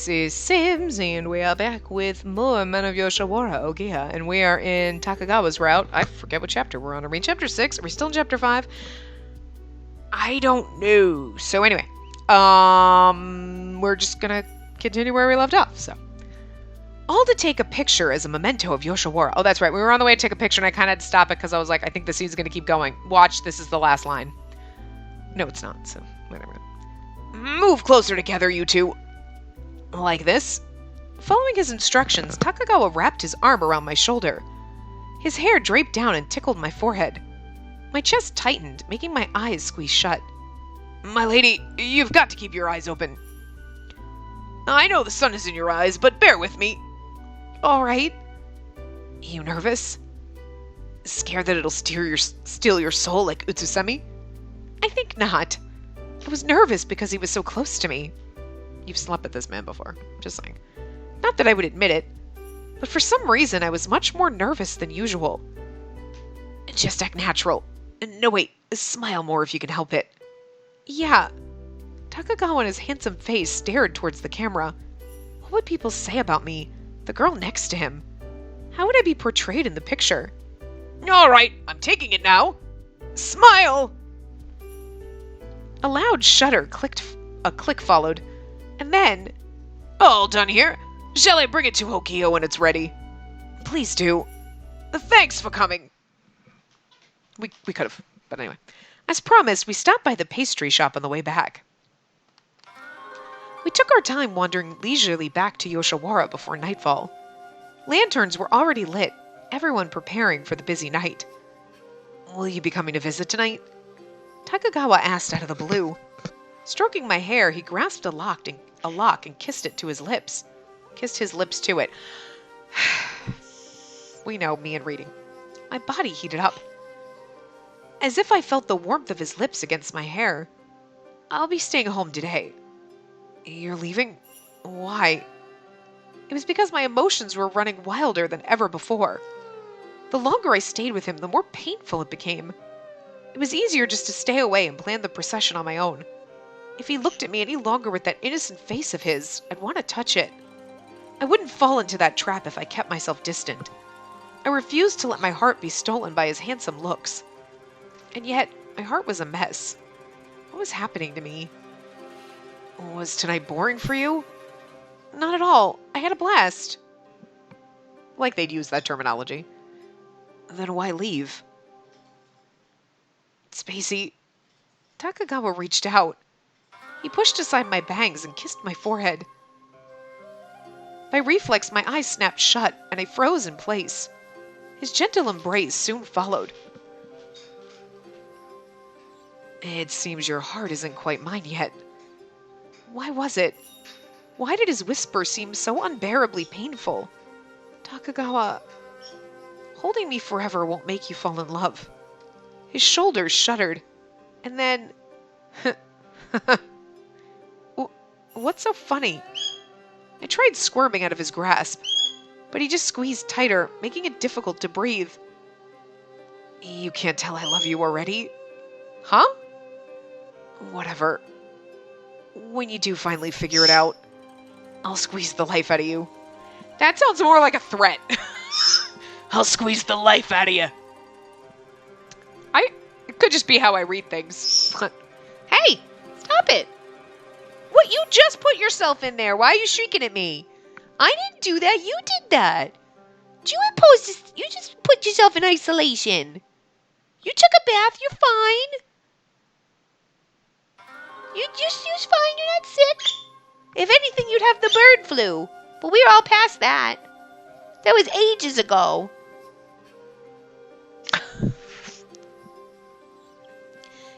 This is Sims, and we are back with more Men of Yoshiwara, Ohgiya, and we are in Takagawa's route. I forget what chapter we're on. Are we in chapter 6? Are we still in chapter 5? I don't know. So anyway, we're just gonna continue where we left off, so. All to take a picture as a memento of Yoshiwara. Oh, that's right. We were on the way to take a picture, and I kind of had to stop it because I was like, I think the scene's gonna keep going. Watch, this is the last line. No, it's not, so whatever. Move closer together, you two. Like this. Following his instructions, Takagawa wrapped his arm around my shoulder. His hair draped down and tickled my forehead. My chest tightened, making my eyes squeeze shut. My lady, you've got to keep your eyes open. I know the sun is in your eyes, but bear with me. All right. You nervous? Scared that it'll steal your soul like Utsusemi? I think not. I was nervous because he was so close to me. You've slept with this man before, just saying. Not that I would admit it, but for some reason I was much more nervous than usual. Just act natural. No, wait, smile more if you can help it. Yeah. Takagawa and his handsome face stared towards the camera. What would people say about me, the girl next to him? How would I be portrayed in the picture? All right, I'm taking it now. Smile! A loud shudder a click followed, and then... All done here. Shall I bring it to Ohgiya when it's ready? Please do. Thanks for coming. We could have, but anyway. As promised, we stopped by the pastry shop on the way back. We took our time wandering leisurely back to Yoshiwara before nightfall. Lanterns were already lit, everyone preparing for the busy night. Will you be coming to visit tonight? Takagawa asked out of the blue. Stroking my hair, he grasped a lock and kissed it to his lips. Kissed his lips to it. We know, me and reading. My body heated up. As if I felt the warmth of his lips against my hair. I'll be staying home today. You're leaving? Why? It was because my emotions were running wilder than ever before. The longer I stayed with him, the more painful it became. It was easier just to stay away and plan the procession on my own. If he looked at me any longer with that innocent face of his, I'd want to touch it. I wouldn't fall into that trap if I kept myself distant. I refused to let my heart be stolen by his handsome looks. And yet, my heart was a mess. What was happening to me? Was tonight boring for you? Not at all. I had a blast. Like they'd use that terminology. Then why leave? Spacey. Takagawa reached out. He pushed aside my bangs and kissed my forehead. By reflex, my eyes snapped shut, and I froze in place. His gentle embrace soon followed. It seems your heart isn't quite mine yet. Why was it? Why did his whisper seem so unbearably painful? Takagawa, holding me forever won't make you fall in love. His shoulders shuddered, and then... What's so funny? I tried squirming out of his grasp, but he just squeezed tighter, making it difficult to breathe. You can't tell I love you already? Huh? Whatever. When you do finally figure it out, I'll squeeze the life out of you. That sounds more like a threat. I'll squeeze the life out of you. It could just be how I read things. Hey, stop it. What, you just put yourself in there. Why are you shrieking at me? I didn't do that. You did that. You just put yourself in isolation. You took a bath. You're fine. You're fine. You're not sick. If anything, you'd have the bird flu. But we're all past that. That was ages ago.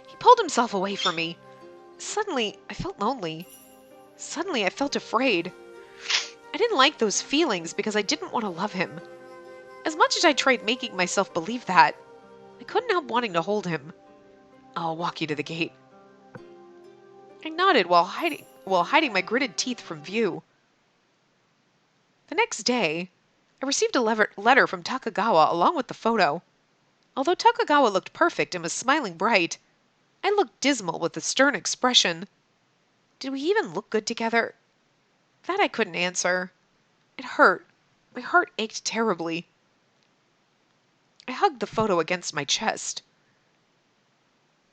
He pulled himself away from me. Suddenly, I felt lonely. Suddenly, I felt afraid. I didn't like those feelings because I didn't want to love him. As much as I tried making myself believe that, I couldn't help wanting to hold him. I'll walk you to the gate. I nodded while hiding my gritted teeth from view. The next day, I received a letter from Takagawa along with the photo. Although Takagawa looked perfect and was smiling bright, I looked dismal with a stern expression. Did we even look good together? That I couldn't answer. It hurt. My heart ached terribly. I hugged the photo against my chest.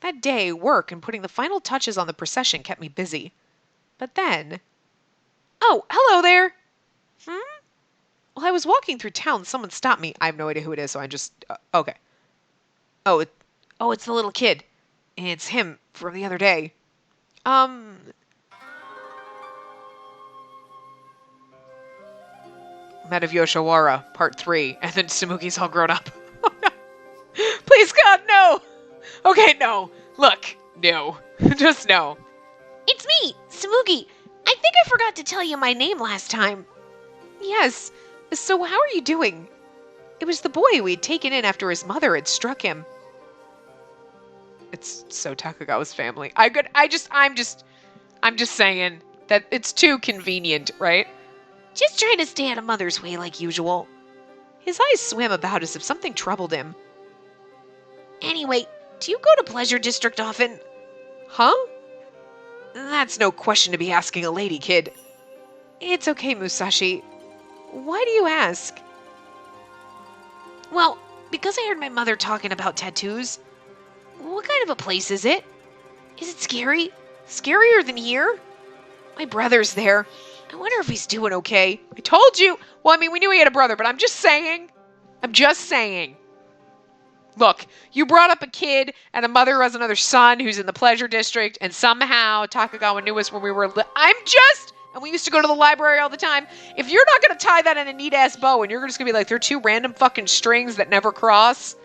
That day, work and putting the final touches on the procession kept me busy. But then... Oh, hello there! While I was walking through town, someone stopped me. I have no idea who it is, so I just... okay. It's the little kid. It's him from the other day. Met of Yoshiwara, part 3, and then Samuki's all grown up. Please, God, no! Okay, no. Look, no. Just no. It's me, Samugi. I think I forgot to tell you my name last time. Yes. So how are you doing? It was the boy we had taken in after his mother had struck him. It's so Takagawa's family. I'm just saying that it's too convenient, right? Just trying to stay out of Mother's way like usual. His eyes swam about as if something troubled him. Anyway, do you go to Pleasure District often? Huh? That's no question to be asking a lady, kid. It's okay, Musashi. Why do you ask? Well, because I heard my mother talking about tattoos. What kind of a place is it? Is it scary? Scarier than here? My brother's there. I wonder if he's doing okay. I told you. Well, I mean, we knew he had a brother, but I'm just saying. Look, you brought up a kid and a mother who has another son who's in the Pleasure District, and somehow Takagawa knew us when we were and we used to go to the library all the time. If you're not going to tie that in a neat-ass bow and you're just going to be like, they're two random fucking strings that never cross,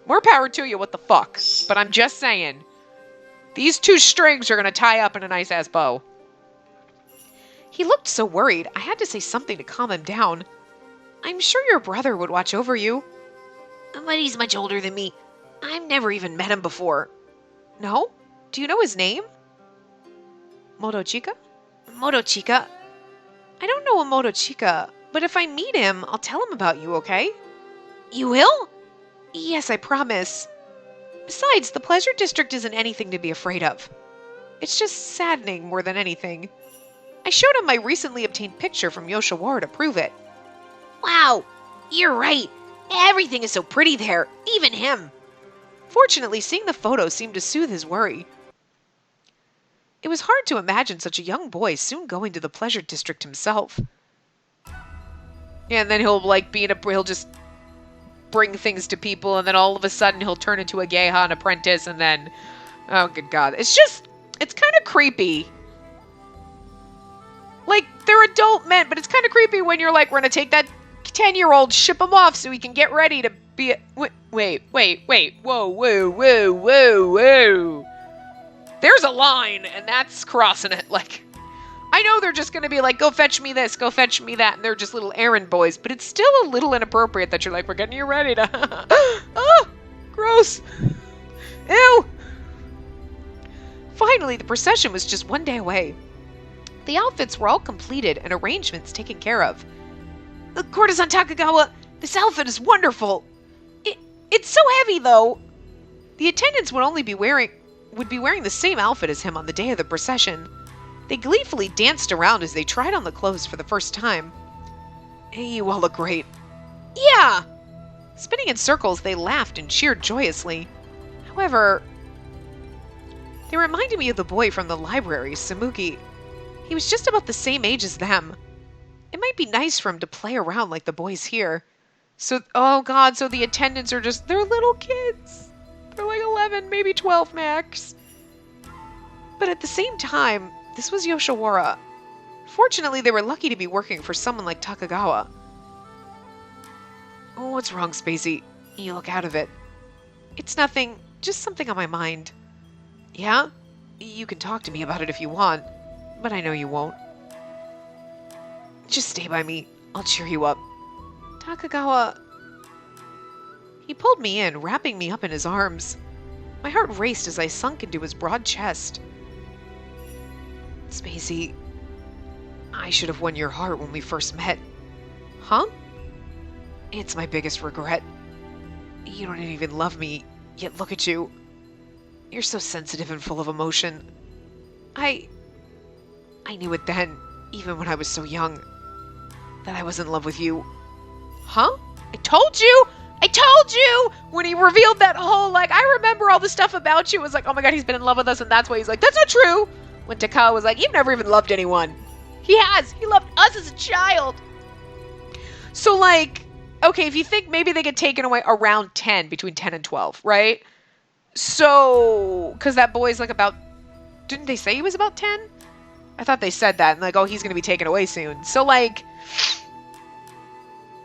more power to you, what the fuck. But I'm just saying, these two strings are going to tie up in a nice-ass bow. He looked so worried, I had to say something to calm him down. I'm sure your brother would watch over you. But he's much older than me. I've never even met him before. No? Do you know his name? Motochika? Motochika? I don't know a Motochika, but if I meet him, I'll tell him about you, okay? You will? Yes, I promise. Besides, the Pleasure District isn't anything to be afraid of. It's just saddening more than anything. I showed him my recently obtained picture from Yoshiwara to prove it. Wow, you're right. Everything is so pretty there, even him. Fortunately, seeing the photo seemed to soothe his worry. It was hard to imagine such a young boy soon going to the Pleasure District himself. Yeah, and then he'll he'll just bring things to people, and then all of a sudden he'll turn into a Geiha, an apprentice, and then, oh good God, it's kind of creepy. Like, they're adult men, but it's kind of creepy when you're like, we're gonna take that 10-year-old, ship him off so he can get ready to be a... Wait, whoa. There's a line, and that's crossing it. Like, I know they're just gonna be like, go fetch me this, go fetch me that, and they're just little errand boys, but it's still a little inappropriate that you're like, we're getting you ready to... Ah, gross. Ew. Finally, the procession was just one day away. The outfits were all completed and arrangements taken care of. Courtesan Takagawa, this outfit is wonderful. It's so heavy, though. The attendants would be wearing the same outfit as him on the day of the procession. They gleefully danced around as they tried on the clothes for the first time. Hey, you all look great. Yeah! Spinning in circles, they laughed and cheered joyously. However, they reminded me of the boy from the library, Samugi. He was just about the same age as them. It might be nice for him to play around like the boys here. So, oh God, so the attendants are they're little kids. They're like 11, maybe 12 max. But at the same time, this was Yoshiwara. Fortunately, they were lucky to be working for someone like Takagawa. Oh, what's wrong, Spacey? You look out of it. It's nothing, just something on my mind. Yeah? You can talk to me about it if you want, but I know you won't. Just stay by me. I'll cheer you up. Takagawa... He pulled me in, wrapping me up in his arms. My heart raced as I sunk into his broad chest. Spacey, I should have won your heart when we first met. Huh? It's my biggest regret. You don't even love me, yet look at you. You're so sensitive and full of emotion. I knew it then. even when I was so young, that I was in love with you. Huh? I told you! I told you! When he revealed that whole, like, I remember all the stuff about you, it was like, oh my god, he's been in love with us, and that's why he's like, that's not true! When Takao was like, you've never even loved anyone. He has! He loved us as a child! So, like, okay, if you think maybe they get taken away around 10, between 10 and 12, right? So, because that boy's like about, didn't they say he was about 10? I thought they said that, and like, oh, he's going to be taken away soon. So, like,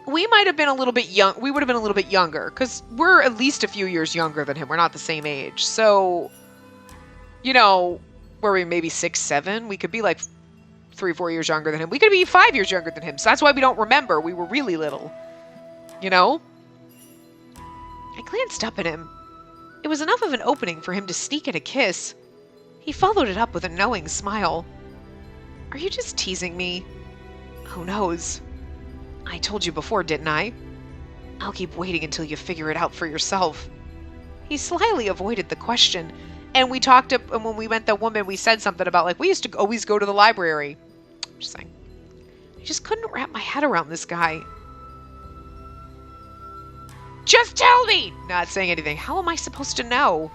we might have been a little bit young. We would have been a little bit younger, because we're at least a few years younger than him. We're not the same age. So, you know, were we maybe 6, 7? We could be like 3, 4 years younger than him. We could be 5 years younger than him. So that's why we don't remember. We were really little. You know? I glanced up at him. It was enough of an opening for him to sneak in a kiss. He followed it up with a knowing smile. Are you just teasing me? Who knows? I told you before, didn't I? I'll keep waiting until you figure it out for yourself. He slyly avoided the question, and we talked, and when we met the woman, we said something about, like, we used to always go to the library. Just saying. I just couldn't wrap my head around this guy. Just tell me! Not saying anything. How am I supposed to know?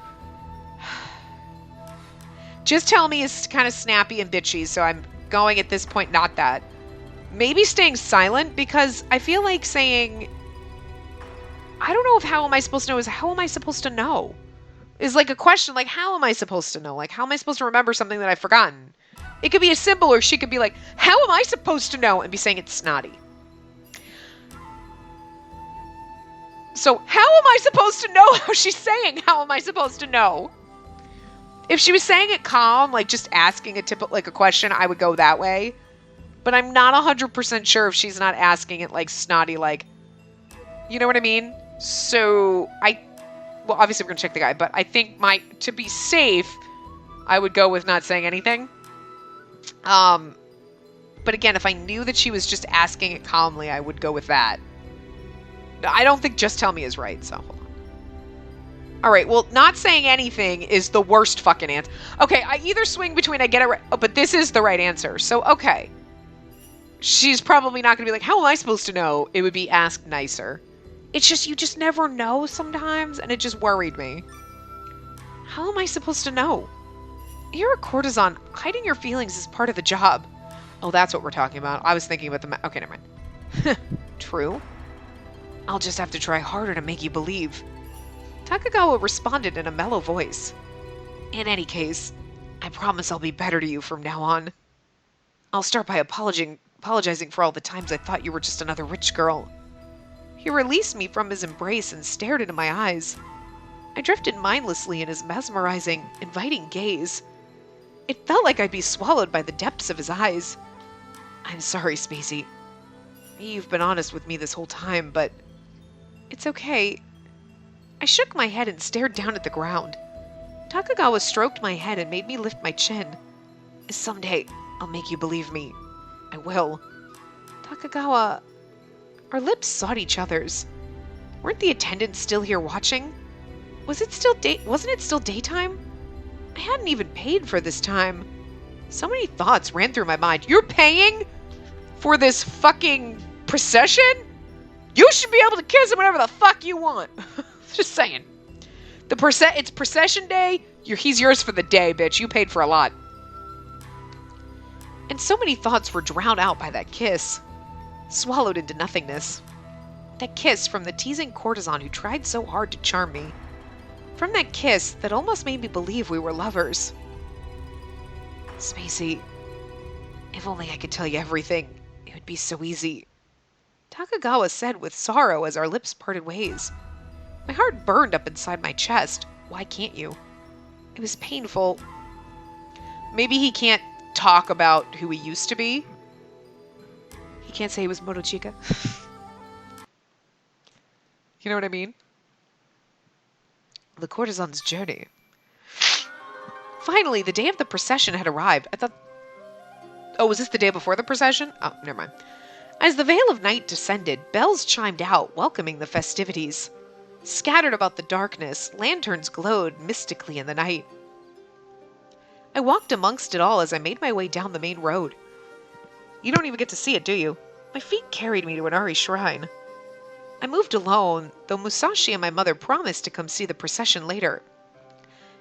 Just tell me is kind of snappy and bitchy, so I'm going at this point not that. Maybe staying silent, because I feel like saying, I don't know if how am I supposed to know is how am I supposed to know? Is like a question, like, how am I supposed to know? Like, how am I supposed to remember something that I've forgotten? It could be as simple, or she could be like, how am I supposed to know? And be saying it's snotty. So, how am I supposed to know how she's saying, how am I supposed to know? If she was saying it calm, like just asking a typical, like a question, I would go that way. But I'm not 100% sure if she's not asking it like snotty, like, you know what I mean? So, well, obviously we're going to check the guy, but I think to be safe, I would go with not saying anything. But again, if I knew that she was just asking it calmly, I would go with that. I don't think just tell me is right, so hold on. Alright, well, not saying anything is the worst fucking answer. Okay, I either swing between I get it right, oh, but this is the right answer, so okay. She's probably not going to be like, how am I supposed to know? It would be ask nicer. It's just, you just never know sometimes, and it just worried me. How am I supposed to know? You're a courtesan. Hiding your feelings is part of the job. Oh, that's what we're talking about. I was thinking about the okay, never mind. True. I'll just have to try harder to make you believe. Takagawa responded in a mellow voice. In any case, I promise I'll be better to you from now on. I'll start by apologizing for all the times I thought you were just another rich girl. He released me from his embrace and stared into my eyes. I drifted mindlessly in his mesmerizing, inviting gaze. It felt like I'd be swallowed by the depths of his eyes. I'm sorry, Spacey. You've been honest with me this whole time, but it's okay. I shook my head and stared down at the ground. Takagawa stroked my head and made me lift my chin. Someday, I'll make you believe me. I will. Takagawa... Our lips sought each other's. Weren't the attendants still here watching? Wasn't it still daytime? I hadn't even paid for this time. So many thoughts ran through my mind. You're paying for this fucking procession? You should be able to kiss him whenever the fuck you want. Just saying. It's procession day. He's yours for the day, bitch. You paid for a lot. And so many thoughts were drowned out by that kiss. Swallowed into nothingness. That kiss from the teasing courtesan who tried so hard to charm me. From that kiss that almost made me believe we were lovers. Spacey, if only I could tell you everything, it would be so easy. Takagawa said with sorrow as our lips parted ways. My heart burned up inside my chest. Why can't you? It was painful. Maybe he can't talk about who he used to be. He can't say he was Motochika. You know what I mean? The courtesan's journey. Finally, the day of the procession had arrived. I thought... Oh, was this the day before the procession? Oh, never mind. As the veil of night descended, bells chimed out, welcoming the festivities. Scattered about the darkness, lanterns glowed mystically in the night. I walked amongst it all as I made my way down the main road. You don't even get to see it, do you? My feet carried me to an Ari shrine. I moved alone, though Musashi and my mother promised to come see the procession later.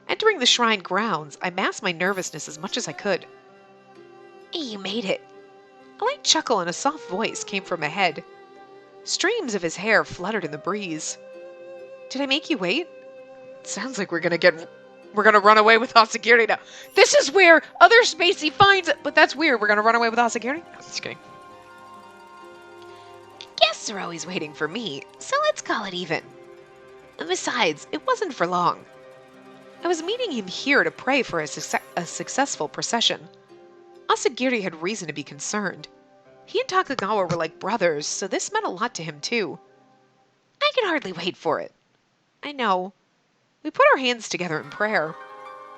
Entering the shrine grounds, I masked my nervousness as much as I could. Hey, you made it. A light chuckle and a soft voice came from ahead. Streams of his hair fluttered in the breeze. Did I make you wait? It sounds like we're gonna run away with Asagiri now. This is where other Spacey finds it, but that's weird. We're gonna run away with Asagiri? No, just kidding. Guests are always waiting for me, so let's call it even. And besides, it wasn't for long. I was meeting him here to pray for a successful procession. Asagiri had reason to be concerned. He and Takagawa were like brothers, so this meant a lot to him too. I can hardly wait for it. I know. We put our hands together in prayer.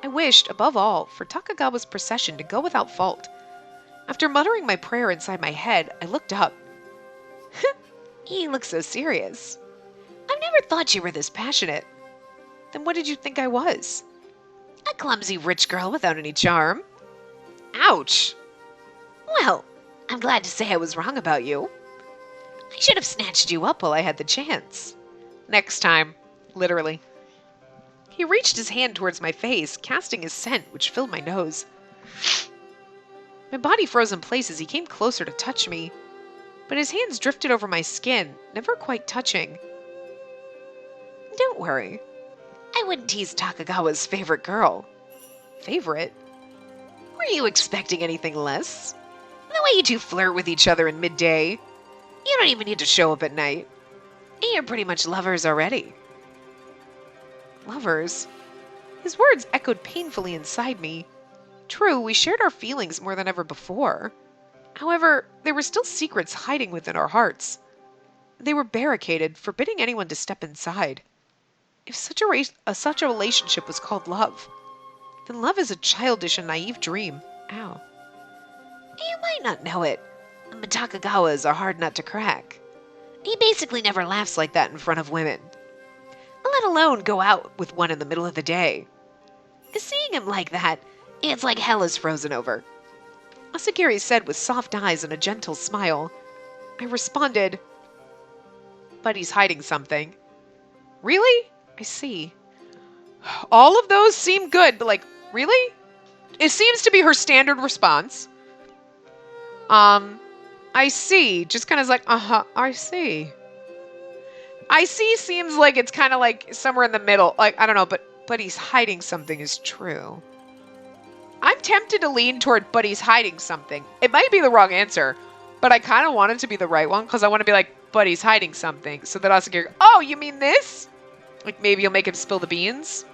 I wished, above all, for Takagawa's procession to go without fault. After muttering my prayer inside my head, I looked up. He looks so serious. I've never thought you were this Passionate. Then what did you think I was? a clumsy rich girl without any charm. Ouch! Well, I'm glad to say I was wrong about you. I should have snatched you up while I had the chance. Next time. Literally. He reached his hand towards my face, casting his scent, which filled my nose. My body froze in place as he came closer to touch me, but his hands drifted over my skin, never quite touching. Don't worry. I wouldn't tease Takagawa's favorite girl. Favorite? Were you expecting anything less? The way you two flirt with each other in midday. You don't even need to show up at night. You're pretty much lovers already. Lovers? His words echoed painfully inside me. True, we shared our feelings more than ever before. However, there were still secrets hiding within our hearts. They were barricaded, forbidding anyone to step inside. If such a relationship was called love, then love is a childish and naive dream. Ow. You might not know it, but Takagawa's are hard nut to crack. He basically never laughs like that in front of women, let alone go out with one in the middle of the day. Seeing him like that, it's like hell is frozen over. Asagiri said with soft eyes and a gentle smile. I responded, but he's hiding something. Really? I see. All of those seem good, but really? It seems to be her standard response. I see. Just kind of like, I see. I see seems like it's kind of like somewhere in the middle. I don't know, but he's hiding something is true. I'm tempted to lean toward, but he's hiding something. It might be the wrong answer, but I kind of want it to be the right one because I want to be like, but he's hiding something. So that Asagiri, oh, you mean this? Like maybe you'll make him spill the beans?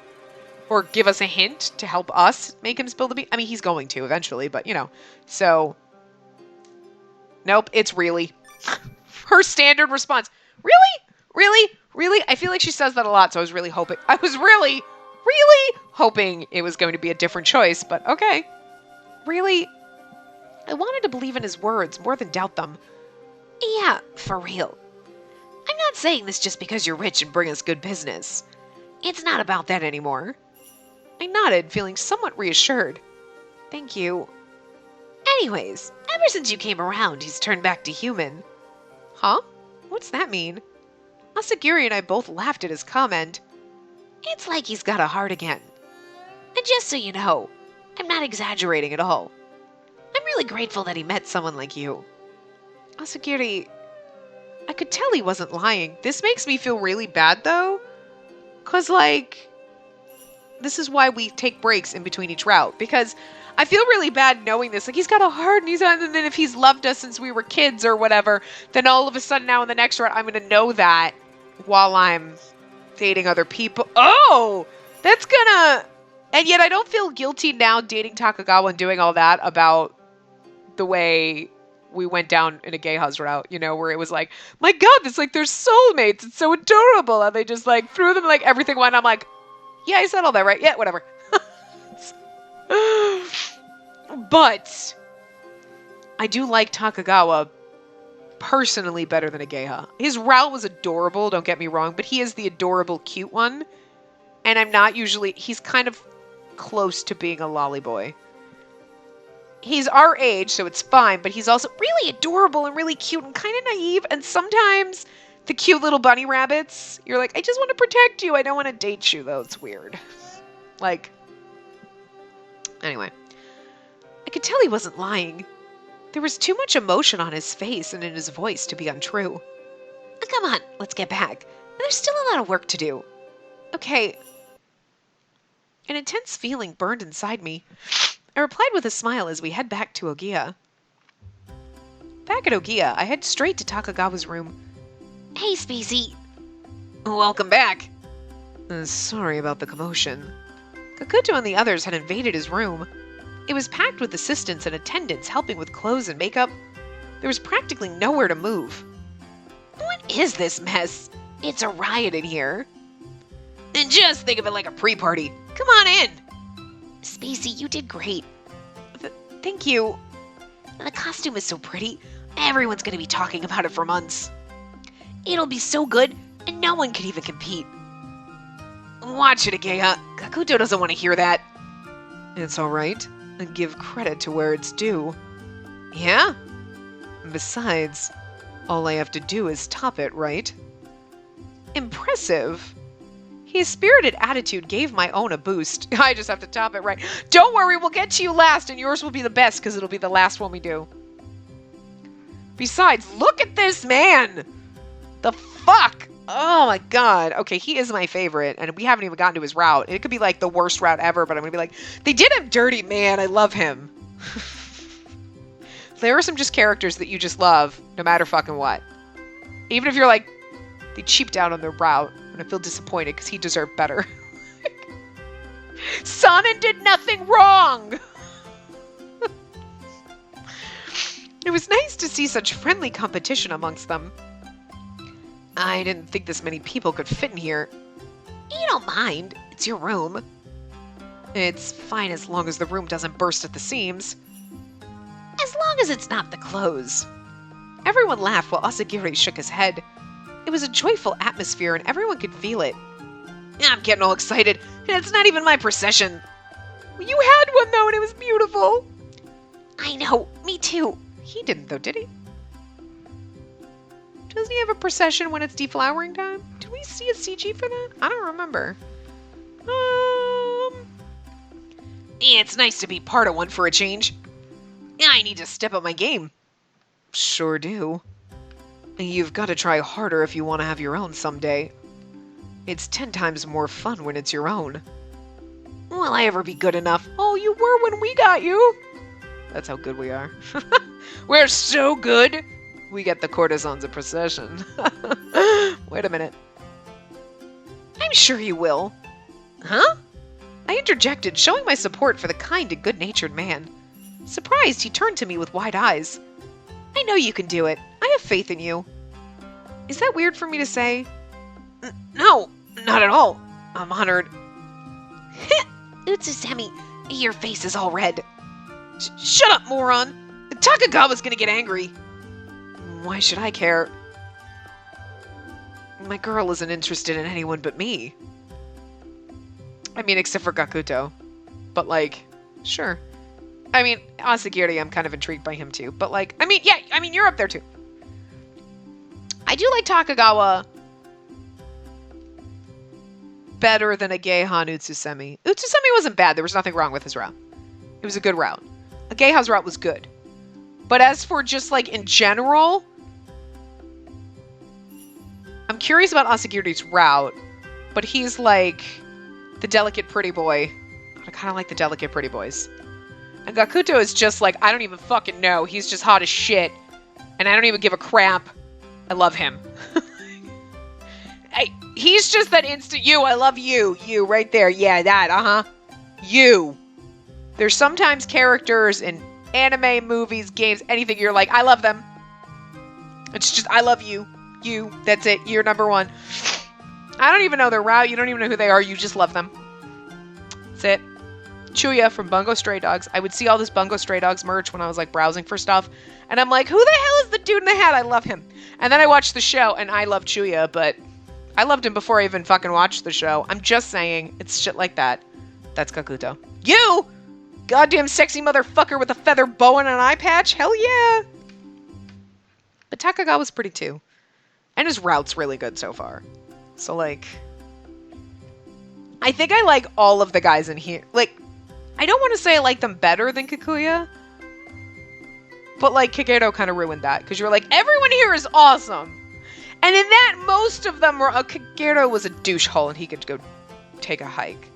Or give us a hint to help us make him spill the beans? I mean, he's going to eventually, but so. Nope, it's really. Her standard response. Really? Really? Really? I feel like she says that a lot, so I was really hoping it was going to be a different choice, but okay. Really? I wanted to believe in his words more than doubt them. Yeah, for real. I'm not saying this just because you're rich and bring us good business. It's not about that anymore. I nodded, feeling somewhat reassured. Thank you. Anyways, ever since you came around, he's turned back to human. Huh? What's that mean? Asagiri and I both laughed at his comment. It's like he's got a heart again. And just so you know, I'm not exaggerating at all. I'm really grateful that he met someone like you. Asagiri, I could tell he wasn't lying. This makes me feel really bad, though. Because, this is why we take breaks in between each route. Because I feel really bad knowing this. He's got a heart, and then if he's loved us since we were kids or whatever, then all of a sudden now in the next route, I'm going to know that while I'm dating other people. Oh! That's gonna... And yet I don't feel guilty now dating Takagawa and doing all that about the way we went down in a Geiha's route, where it was like, my God, it's like they're soulmates. It's so adorable. And they just threw them everything went. I'm like, yeah, I said all that, right? Yeah, whatever. But I do like Takagawa personally better than a Geiha. His route was adorable, don't get me wrong, but he is the adorable, cute one. And I'm not usually... He's kind of close to being a lolly boy. he's our age, so it's fine, but he's also really adorable and really cute and kind of naive, and sometimes the cute little bunny rabbits, you're like, I just want to protect you, I don't want to date you, though. It's weird. Like, anyway. I could tell he wasn't lying. There was too much emotion on his face and in his voice to be untrue. Come on, let's get back. There's still a lot of work to do. Okay. An intense feeling burned inside me. I replied with a smile as we head back to Ohgiya. Back at Ohgiya, I head straight to Takagawa's room. Hey, Spacey. Welcome back. Sorry about the commotion. Kakuto and the others had invaded his room. It was packed with assistants and attendants helping with clothes and makeup. There was practically nowhere to move. What is this mess? It's a riot in here. And just think of it like a pre-party. Come on in. Spacey, you did great. Thank you. The costume is so pretty. Everyone's going to be talking about it for months. It'll be so good, and no one can even compete. Watch it, Ohgiya. Kakuto doesn't want to hear that. It's alright. And give credit to where it's due. Yeah? Besides, all I have to do is top it, right? Impressive. His spirited attitude gave my own a boost. I just have to top it right. Don't worry, we'll get to you last, and yours will be the best, because it'll be the last one we do. Besides, look at this man! The fuck? Oh my god. Okay, he is my favorite, and we haven't even gotten to his route. It could be like the worst route ever, but I'm gonna be like, they did him dirty, man. I love him. There are some just characters that you just love, no matter fucking what. Even if you're like, they cheaped out on their route, and I feel disappointed because he deserved better. Sana did nothing wrong! It was nice to see such friendly competition amongst them. I didn't think this many people could fit in here. You don't mind. It's your room. It's fine as long as the room doesn't burst at the seams. As long as it's not the clothes. Everyone laughed while Asagiri shook his head. It was a joyful atmosphere and everyone could feel it. I'm getting all excited, and it's not even my procession. You had one though, and it was beautiful. I know, me too. He didn't though, did he? Doesn't he have a procession when it's deflowering time? Did we see a CG for that? I don't remember. Yeah, it's nice to be part of one for a change. I need to step up my game. Sure do. You've got to try harder if you want to have your own someday. It's 10 times more fun when it's your own. Will I ever be good enough? Oh, you were when we got you. That's how good we are. We're so good. We get the courtesans of Procession. Wait a minute. I'm sure you will. Huh? I interjected, showing my support for the kind and good-natured man. Surprised, he turned to me with wide eyes. I know you can do it. I have faith in you. Is that weird for me to say? No, not at all. I'm honored. Utsusemi, your face is all red. Shut up, moron. Takagawa's gonna get angry. Why should I care? My girl isn't interested in anyone but me. I mean, except for Gakuto. But, like, sure. I mean, Asagiri, I'm kind of intrigued by him, too. But, like, I mean, yeah, I mean, you're up there, too. I do like Takagawa better than Ageha and Utsusemi. Utsusemi wasn't bad. There was nothing wrong with his route. It was a good route. Ageha's route was good. But as for just, like, in general, I'm curious about Asagiri's route, but he's, like, the delicate pretty boy. I kind of like the delicate pretty boys. And Gakuto is just like, I don't even fucking know. He's just hot as shit. And I don't even give a crap. I love him. He's just that instant you. I love you. You right there. Yeah, that. Uh-huh. You. There's sometimes characters in anime, movies, games, anything. You're like, I love them. It's just, I love you. You. That's it. You're number one. I don't even know their route. You don't even know who they are. You just love them. That's it. Chuya from Bungo Stray Dogs. I would see all this Bungo Stray Dogs merch when I was like browsing for stuff. And I'm like, who the hell is the dude in the hat? I love him. And then I watched the show and I love Chuya, but I loved him before I even fucking watched the show. I'm just saying, it's shit like that. That's Kakuto. You! Goddamn sexy motherfucker with a feather bow and an eye patch? Hell yeah! But Takagawa's pretty too. And his route's really good so far. So, like... I think I like all of the guys in here. Like, I don't want to say I like them better than Kikuya. But, like, Kageto kind of ruined that. Because you were like, everyone here is awesome! And in that, most of them were... Kageto was a douchehole and he could go take a hike.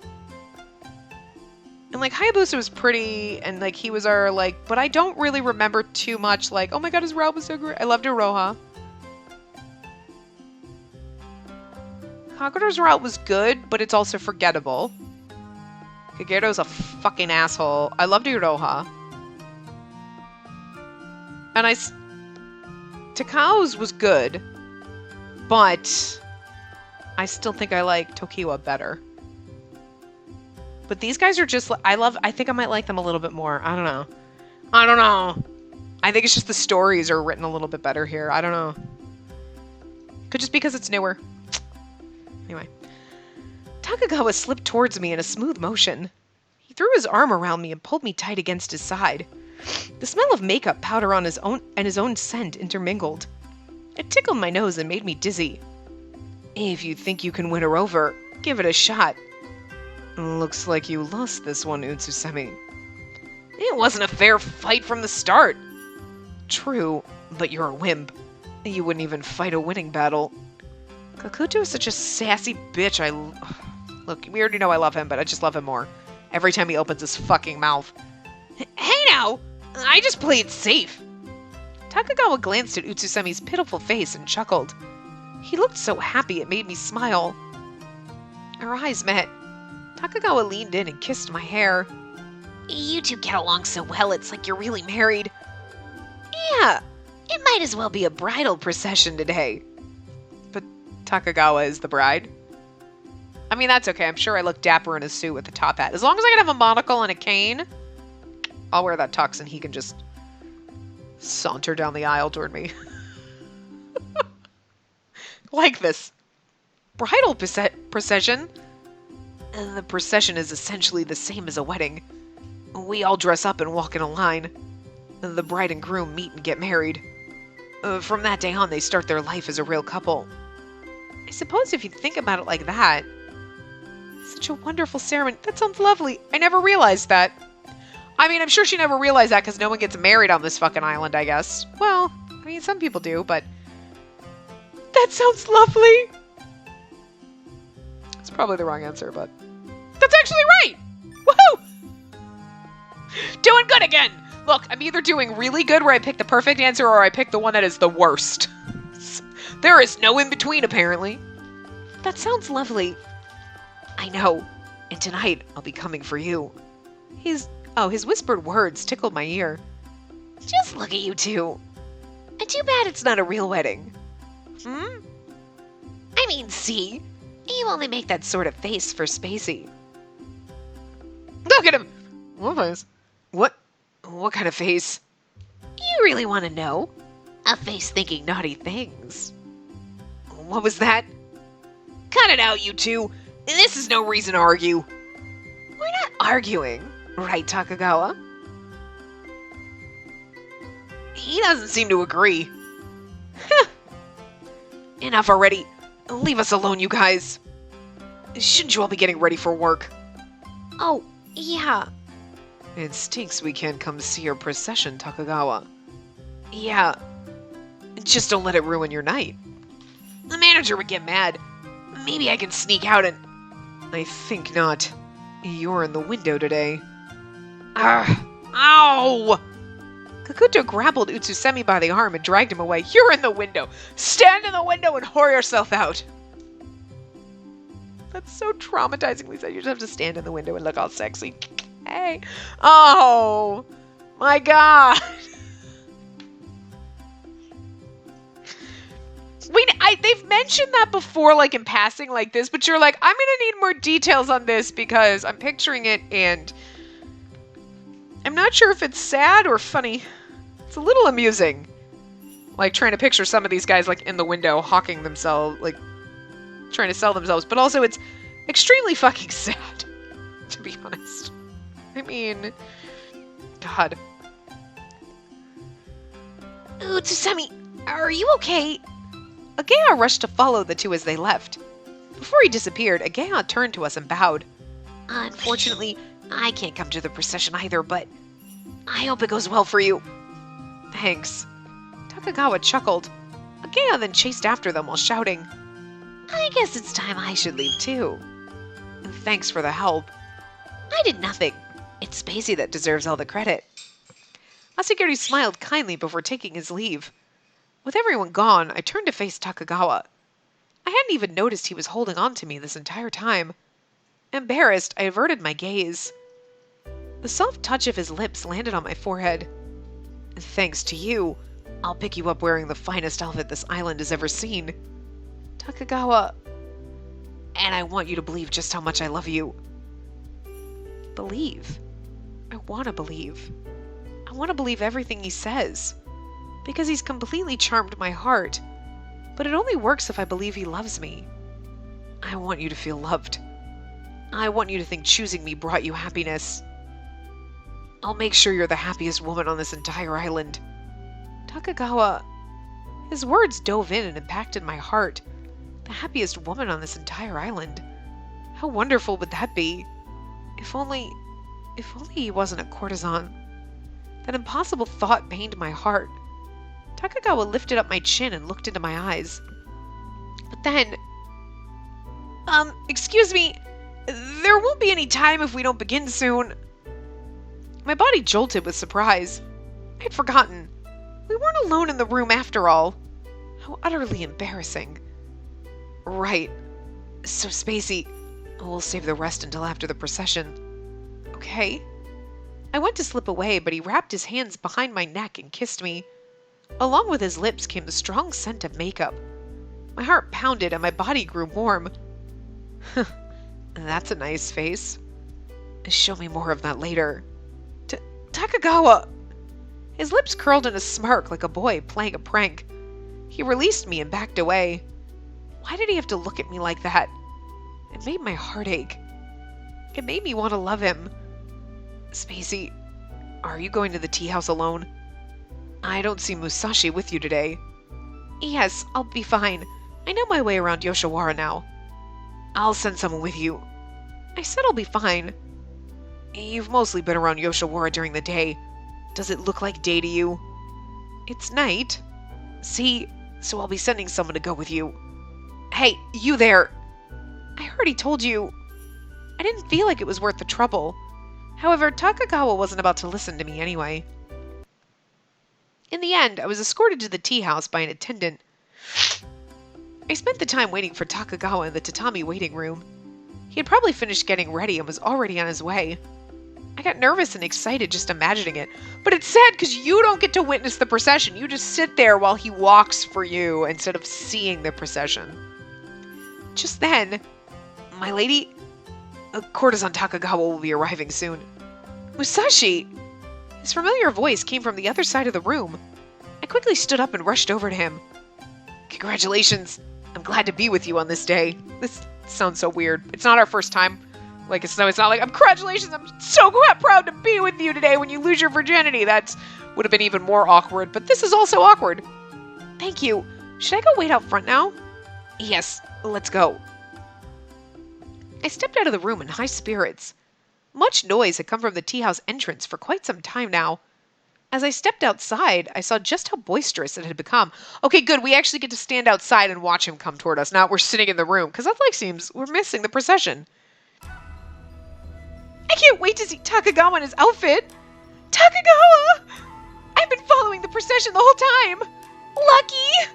And, like, Hayabusa was pretty, and, like, he was our, like... But I don't really remember too much, like, oh my god, his route was so great. I loved Iroha. Kagura's route was good, but it's also forgettable. Kageto's a fucking asshole. I loved Iroha. And Takao's was good, but I still think I like Tokiwa better. But these guys are just, I think I might like them a little bit more. I don't know. I think it's just the stories are written a little bit better here. I don't know. Could just because it's newer. Anyway. Takagawa slipped towards me in a smooth motion. He threw his arm around me and pulled me tight against his side. The smell of makeup powder on his own scent intermingled. It tickled my nose and made me dizzy. If you think you can win her over, give it a shot. Looks like you lost this one, Utsusemi. It wasn't a fair fight from the start. True, but you're a wimp. You wouldn't even fight a winning battle. Kakuto is such a sassy bitch. Look, we already know I love him, but I just love him more. Every time he opens his fucking mouth. Hey now! I just played safe. Takagawa glanced at Utsusemi's pitiful face and chuckled. He looked so happy it made me smile. Our eyes met. Takagawa leaned in and kissed my hair. You two get along so well, it's like you're really married. Yeah, it might as well be a bridal procession today. But Takagawa is the bride? I mean, that's okay. I'm sure I look dapper in a suit with a top hat. As long as I can have a monocle and a cane, I'll wear that tux and he can just saunter down the aisle toward me. Like this. Bridal procession? The procession is essentially the same as a wedding. We all dress up and walk in a line. The bride and groom meet and get married. From that day on, they start their life as a real couple. I suppose if you think about it like that, such a wonderful ceremony. That sounds lovely. I never realized that. I mean, I'm sure she never realized that because no one gets married on this fucking island, I guess. Well, I mean, some people do, but... That sounds lovely! It's probably the wrong answer, but... That's actually right! Woohoo! Doing good again! Look, I'm either doing really good where I pick the perfect answer or I pick the one that is the worst. There is no in-between, apparently. That sounds lovely. I know. And tonight, I'll be coming for you. His whispered words tickled my ear. Just look at you two. And too bad it's not a real wedding. Hmm? I mean, see? You only make that sort of face for Spacey. Look at him! What face? What kind of face? You really want to know? A face thinking naughty things. What was that? Cut it out, you two. This is no reason to argue. We're not arguing, right, Takagawa? He doesn't seem to agree. Enough already. Leave us alone, you guys. Shouldn't you all be getting ready for work? Oh, yeah. It stinks we can't come see your procession, Takagawa. Yeah. Just don't let it ruin your night. The manager would get mad. Maybe I can sneak out and... I think not. You're in the window today. Ow! Kakuto grappled Utsusemi by the arm and dragged him away. You're in the window! Stand in the window and whore yourself out! That's so traumatizingly said. You just have to stand in the window and look all sexy. Hey. Oh! My god! They've mentioned that before, like, in passing like this, but you're like, I'm gonna need more details on this because I'm picturing it and I'm not sure if it's sad or funny. It's a little amusing. Like, trying to picture some of these guys, like, in the window, hawking themselves, like, trying to sell themselves, but also it's extremely fucking sad, to be honest. I mean, God. Ooh, Tsusemi, are you okay? Ohgiya rushed to follow the two as they left. Before he disappeared, Ohgiya turned to us and bowed. Unfortunately, I can't come to the procession either, but I hope it goes well for you. Thanks. Takagawa chuckled. Ohgiya then chased after them while shouting, I guess it's time I should leave too. and thanks for the help. I did nothing. It's Spacey that deserves all the credit. Asagiri smiled kindly before taking his leave. With everyone gone, I turned to face Takagawa. I hadn't even noticed he was holding on to me this entire time. Embarrassed, I averted my gaze. The soft touch of his lips landed on my forehead. Thanks to you, I'll pick you up wearing the finest outfit this island has ever seen. Takagawa, and I want you to believe just how much I love you. Believe? I want to believe. I want to believe everything he says. Because he's completely charmed my heart. But it only works if I believe he loves me. I want you to feel loved. I want you to think choosing me brought you happiness. I'll make sure you're the happiest woman on this entire island. Takagawa. His words dove in and impacted my heart. The happiest woman on this entire island. How wonderful would that be? If only he wasn't a courtesan. That impossible thought pained my heart. Takagawa lifted up my chin and looked into my eyes. But then... excuse me, there won't be any time if we don't begin soon. My body jolted with surprise. I'd forgotten. We weren't alone in the room after all. How utterly embarrassing. Right. So, Spacey, we'll save the rest until after the procession. Okay. I went to slip away, but he wrapped his hands behind my neck and kissed me. Along with his lips came the strong scent of makeup. My heart pounded and my body grew warm. That's a nice face. Show me more of that later. Takagawa! His lips curled in a smirk like a boy playing a prank. He released me and backed away. Why did he have to look at me like that? It made my heart ache. It made me want to love him. Spacey, are you going to the tea house alone? I don't see Musashi with you today. Yes, I'll be fine. I know my way around Yoshiwara now. I'll send someone with you. I said I'll be fine. You've mostly been around Yoshiwara during the day. Does it look like day to you? It's night. See, so I'll be sending someone to go with you. Hey, you there! I heard he told you. I didn't feel like it was worth the trouble. However, Takagawa wasn't about to listen to me anyway. In the end, I was escorted to the tea house by an attendant. I spent the time waiting for Takagawa in the tatami waiting room. He had probably finished getting ready and was already on his way. I got nervous and excited just imagining it. But it's sad because you don't get to witness the procession. You just sit there while he walks for you instead of seeing the procession. Just then, my lady, courtesan Takagawa will be arriving soon. Musashi! His familiar voice came from the other side of the room. I quickly stood up and rushed over to him. Congratulations! I'm glad to be with you on this day. This sounds so weird. It's not our first time. Like, it's not like, congratulations, I'm so proud to be with you today when you lose your virginity. That would have been even more awkward, but this is also awkward. Thank you. Should I go wait out front now? Yes, let's go. I stepped out of the room in high spirits. Much noise had come from the tea house entrance for quite some time now. As I stepped outside, I saw just how boisterous it had become. Okay, good, we actually get to stand outside and watch him come toward us. Now we're sitting in the room, because that seems we're missing the procession. I can't wait to see Takagawa in his outfit. Takagawa! I've been following the procession the whole time. Lucky!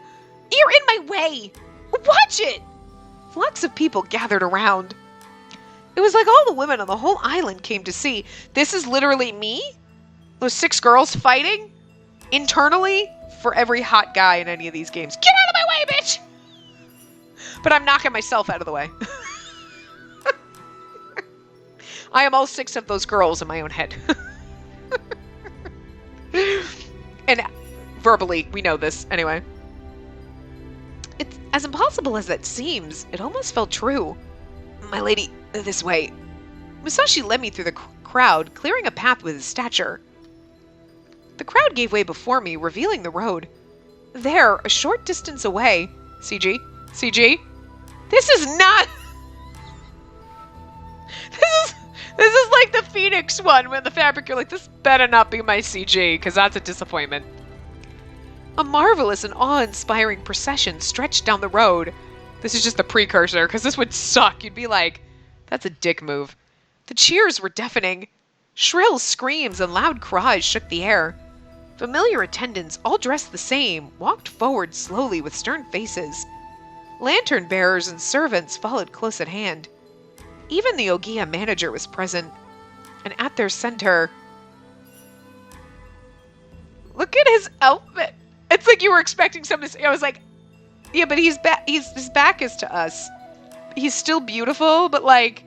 You're in my way. Watch it! Flocks of people gathered around. It was like all the women on the whole island came to see. This is literally me? Those 6 girls fighting? Internally? For every hot guy in any of these games. Get out of my way, bitch! But I'm knocking myself out of the way. I am all 6 of those girls in my own head. And verbally, we know this. Anyway. It's as impossible as that seems. It almost felt true. My lady, this way. Musashi led me through the crowd, clearing a path with his stature. The crowd gave way before me, revealing the road. There, a short distance away... CG? CG? This is not... This is like the Phoenix one, when the fabric, you're like, this better not be my CG, because that's a disappointment. A marvelous and awe-inspiring procession stretched down the road. This is just the precursor, because this would suck. You'd be like, that's a dick move. The cheers were deafening. Shrill screams and loud cries shook the air. Familiar attendants, all dressed the same, walked forward slowly with stern faces. Lantern bearers and servants followed close at hand. Even the Ohgiya manager was present, and at their center... Look at his outfit! It's like you were expecting something to say. I was like, yeah, but his back is to us. He's still beautiful, but like,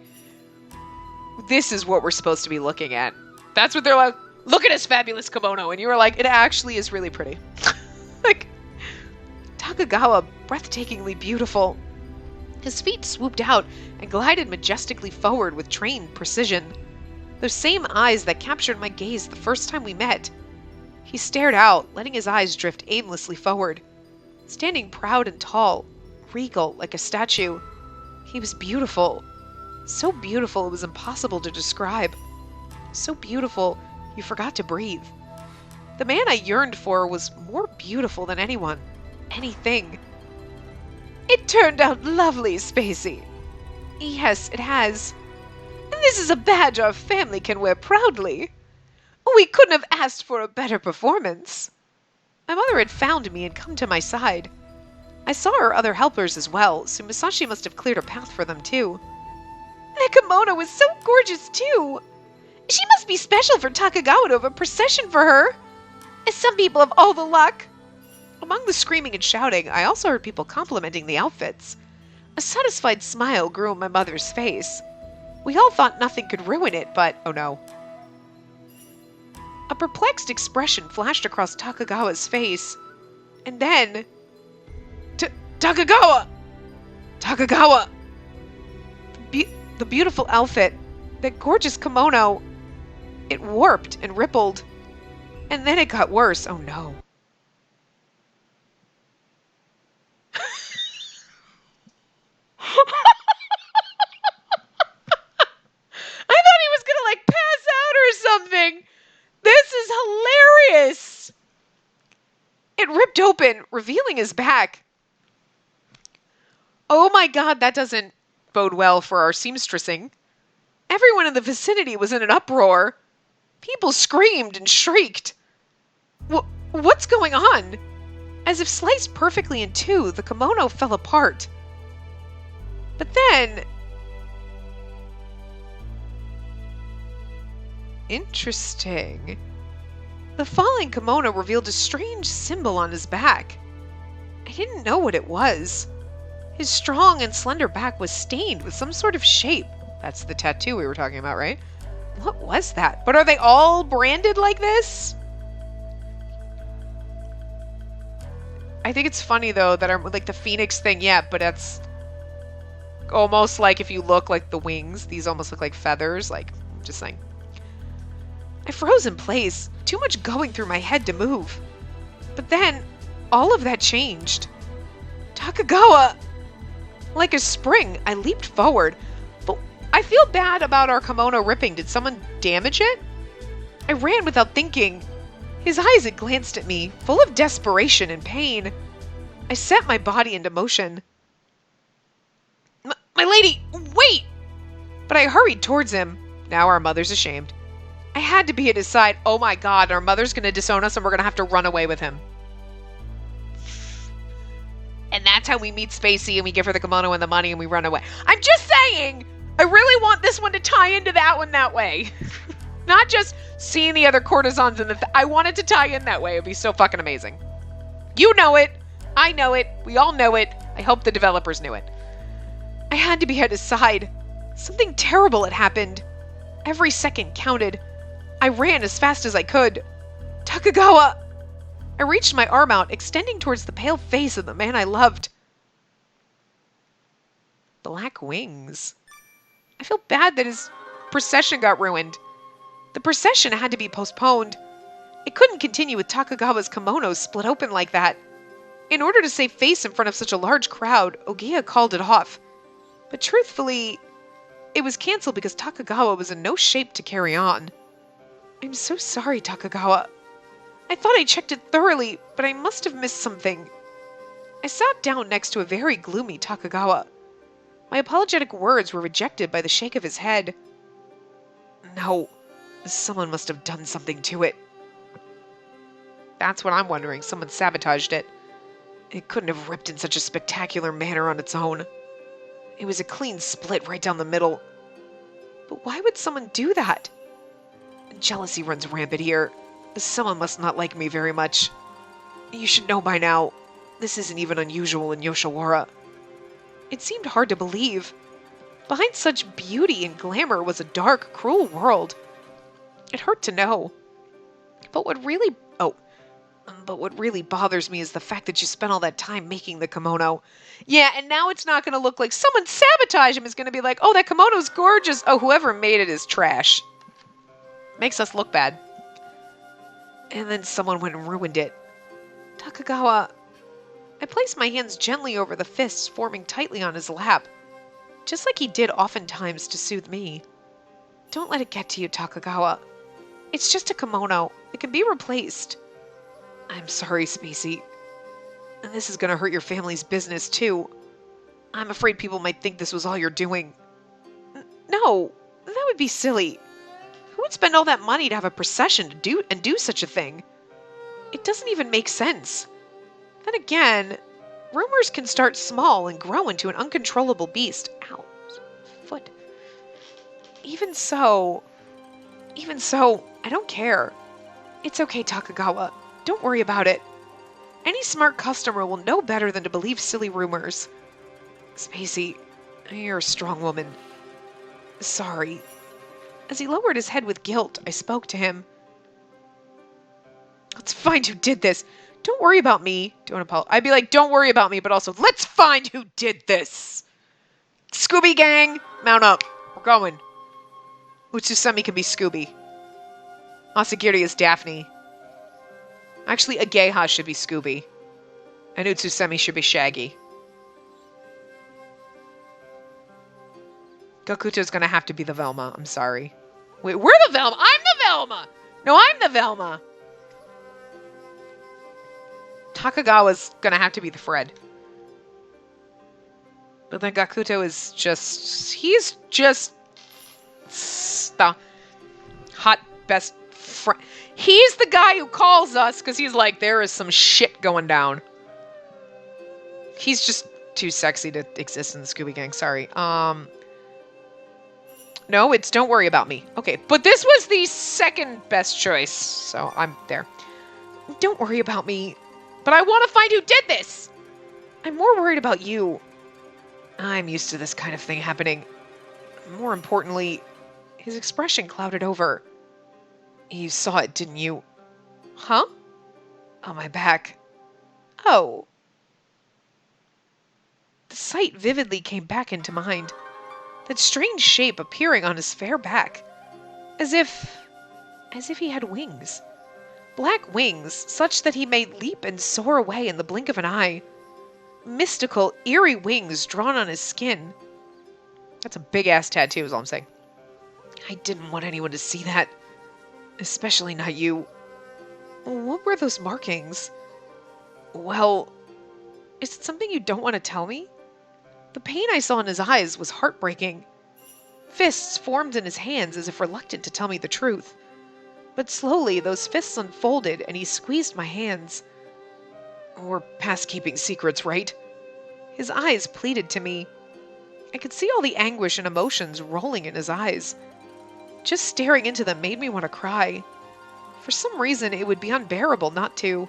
this is what we're supposed to be looking at. That's what they're like, look at his fabulous kimono, and you were like, it actually is really pretty. Like, Takagawa, breathtakingly beautiful. His feet swooped out and glided majestically forward with trained precision. Those same eyes that captured my gaze the first time we met. He stared out, letting his eyes drift aimlessly forward. Standing proud and tall, regal like a statue. He was beautiful. So beautiful it was impossible to describe. So beautiful you forgot to breathe. The man I yearned for was more beautiful than anyone. Anything. It turned out lovely, Spacey. Yes, it has. And this is a badge our family can wear proudly. We couldn't have asked for a better performance. My mother had found me and come to my side. I saw her other helpers as well, so Musashi must have cleared a path for them too. That kimono was so gorgeous too. She must be special for Takagawa to have a procession for her. Some people have all the luck. Among the screaming and shouting, I also heard people complimenting the outfits. A satisfied smile grew on my mother's face. We all thought nothing could ruin it, but oh no. A perplexed expression flashed across Takagawa's face. And then... Takagawa! Takagawa! The beautiful outfit, that gorgeous kimono, it warped and rippled. And then it got worse. Oh no. I thought he was gonna like pass out or something. This is hilarious. It ripped open, revealing his back. Oh my god, that doesn't bode well for our seamstressing. Everyone in the vicinity was in an uproar. People screamed and shrieked. What's going on? As if sliced perfectly in two, the kimono fell apart. But then... Interesting. The falling kimono revealed a strange symbol on his back. I didn't know what it was. His strong and slender back was stained with some sort of shape. That's the tattoo we were talking about, right? What was that? But are they all branded like this? I think it's funny, though, that like the phoenix thing, yeah, but that's almost like if you look like the wings, these almost look like feathers, like, just saying. I froze in place, too much going through my head to move. But then, all of that changed. Takagawa! Like a spring, I leaped forward, but I feel bad about our kimono ripping. Did someone damage it? I ran without thinking. His eyes had glanced at me, full of desperation and pain. I set my body into motion. My lady, wait! But I hurried towards him. Now our mother's ashamed. I had to be at his side. Oh my god, our mother's gonna disown us and we're gonna have to run away with him. And that's how we meet Spacey and we give her the kimono and the money and we run away. I'm just saying, I really want this one to tie into that one that way. Not just seeing the other courtesans in the... I want it to tie in that way. It'd be so fucking amazing. You know it. I know it. We all know it. I hope the developers knew it. I had to be at his side. Something terrible had happened. Every second counted. I ran as fast as I could. Takagawa! I reached my arm out, extending towards the pale face of the man I loved. Black wings. I feel bad that his procession got ruined. The procession had to be postponed. It couldn't continue with Takagawa's kimono split open like that. In order to save face in front of such a large crowd, Ohgiya called it off. But truthfully, it was canceled because Takagawa was in no shape to carry on. I'm so sorry, Takagawa. I thought I checked it thoroughly, but I must have missed something. I sat down next to a very gloomy Takagawa. My apologetic words were rejected by the shake of his head. No, someone must have done something to it. That's what I'm wondering. Someone sabotaged it. It couldn't have ripped in such a spectacular manner on its own. It was a clean split right down the middle. But why would someone do that? Jealousy runs rampant here. Someone must not like me very much. You should know by now, this isn't even unusual in Yoshiwara. It seemed hard to believe. Behind such beauty and glamour was a dark, cruel world. It hurt to know. But what really bothers me is the fact that you spent all that time making the kimono. Yeah, and now it's not going to look like someone sabotaged him. It's going to be like, oh, that kimono's gorgeous. Oh, whoever made it is trash. Makes us look bad. And then someone went and ruined it. Takagawa. I placed my hands gently over the fists forming tightly on his lap, just like he did oftentimes to soothe me. Don't let it get to you, Takagawa. It's just a kimono. It can be replaced. I'm sorry, Spacey. And this is going to hurt your family's business, too. I'm afraid people might think this was all you're doing. No, that would be silly. Who would spend all that money to have a procession to do such a thing? It doesn't even make sense. Then again, rumors can start small and grow into an uncontrollable beast. Ow, foot. Even so, I don't care. It's okay, Takagawa. Don't worry about it. Any smart customer will know better than to believe silly rumors. Spacey, you're a strong woman. Sorry. As he lowered his head with guilt, I spoke to him. Let's find who did this. Don't worry about me. Don't apologize. I'd be like, don't worry about me, but also, let's find who did this. Scooby Gang, mount up. We're going. Utsusemi can be Scooby. Asagiri is Daphne. Actually, Ageha should be Scooby. And Utsusemi should be Shaggy. Gakuto's gonna have to be the Velma. I'm sorry. Wait, we're the Velma! I'm the Velma! No, I'm the Velma! Takagawa's gonna have to be the Fred. But then Gakuto is just... He's just... the hot best friend. He's the guy who calls us because he's like, there is some shit going down. He's just too sexy to exist in the Scooby Gang. Sorry. No, it's don't worry about me. Okay, but this was the second best choice, so I'm there. Don't worry about me, but I want to find who did this. I'm more worried about you. I'm used to this kind of thing happening. More importantly, his expression clouded over. You saw it, didn't you? Huh? On my back. Oh. The sight vividly came back into mind. That strange shape appearing on his fair back. As if he had wings. Black wings, such that he may leap and soar away in the blink of an eye. Mystical, eerie wings drawn on his skin. That's a big-ass tattoo, is all I'm saying. I didn't want anyone to see that. Especially not you. What were those markings? Well, is it something you don't want to tell me? The pain I saw in his eyes was heartbreaking. Fists formed in his hands as if reluctant to tell me the truth. But slowly those fists unfolded and he squeezed my hands. We're past keeping secrets, right? His eyes pleaded to me. I could see all the anguish and emotions rolling in his eyes. Just staring into them made me want to cry. For some reason, it would be unbearable not to.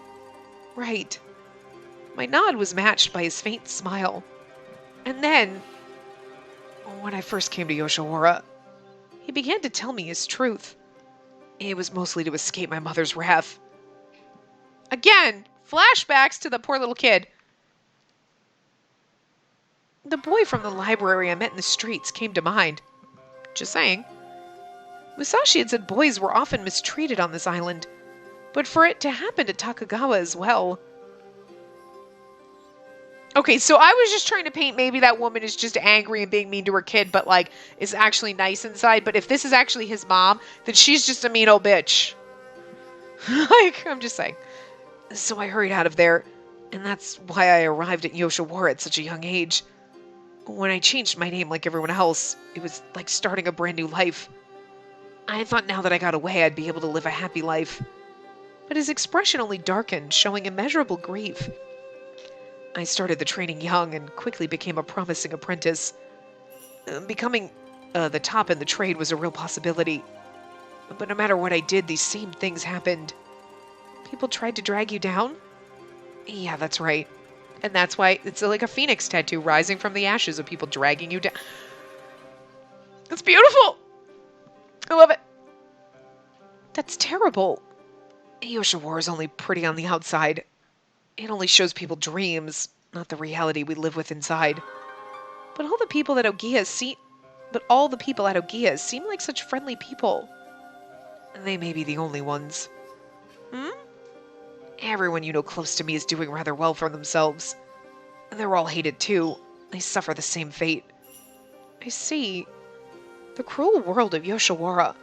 Right. My nod was matched by his faint smile. And then, when I first came to Yoshiwara, he began to tell me his truth. It was mostly to escape my mother's wrath. Again, flashbacks to the poor little kid. The boy from the library I met in the streets came to mind. Just saying. Musashi had said boys were often mistreated on this island. But for it to happen to Takagawa as well. Okay, so I was just trying to paint maybe that woman is just angry and being mean to her kid, but like is actually nice inside. But if this is actually his mom, then she's just a mean old bitch. Like, I'm just saying. So I hurried out of there, and that's why I arrived at Yoshiwara at such a young age. When I changed my name like everyone else, it was like starting a brand new life. I thought now that I got away, I'd be able to live a happy life. But his expression only darkened, showing immeasurable grief. I started the training young and quickly became a promising apprentice. Becoming the top in the trade was a real possibility. But no matter what I did, these same things happened. People tried to drag you down? Yeah, that's right. And that's why it's like a phoenix tattoo rising from the ashes of people dragging you down. It's beautiful! I love it. That's terrible. Yoshiwara is only pretty on the outside. It only shows people dreams, not the reality we live with inside. But all the people at Ohgiya seem like such friendly people. They may be the only ones. Everyone you know close to me is doing rather well for themselves. They're all hated too. They suffer the same fate. I see. The cruel world of Yoshiwara.